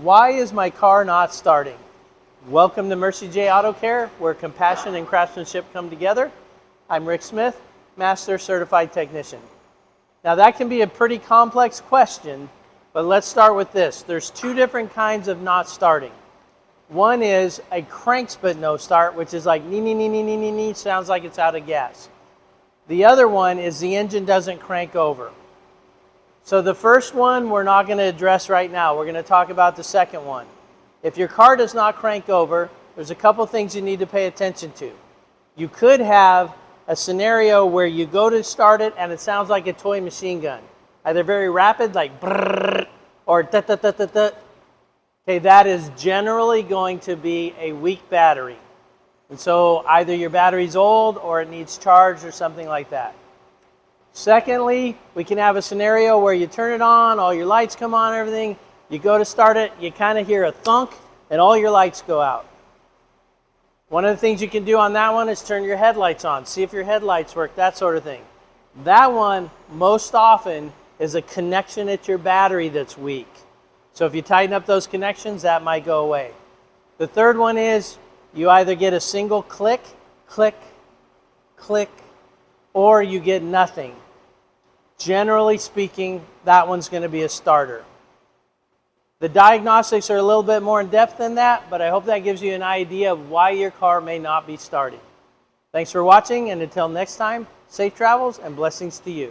Why is my car not starting? Welcome to Mercie J Auto Care, where compassion and craftsmanship come together. I'm Rick Smith, Master Certified Technician. Now that can be a pretty complex question, but let's start with this. There's two different kinds of not starting. One is a cranks but no start, which is like nee, nee, nee, nee, nee, nee, nee, sounds like it's out of gas. The other one is the engine doesn't crank over. So the first one we're not going to address right now. We're going to talk about the second one. If your car does not crank over, there's a couple things you need to pay attention to. You could have a scenario where you go to start it and it sounds like a toy machine gun. Either very rapid, like brrrr, or da da da da da. Okay, that is generally going to be a weak battery. And so either your battery's old or it needs charged or something like that. Secondly, we can have a scenario where you turn it on, all your lights come on, everything. You go to start it, you kind of hear a thunk, and all your lights go out. One of the things you can do on that one is turn your headlights on, see if your headlights work, that sort of thing. That one, most often, is a connection at your battery that's weak. So if you tighten up those connections, that might go away. The third one is you either get a single click, click, click, or you get nothing. Generally speaking, that one's going to be a starter. The diagnostics are a little bit more in depth than that, but I hope that gives you an idea of why your car may not be starting. Thanks for watching, and until next time, safe travels and blessings to you.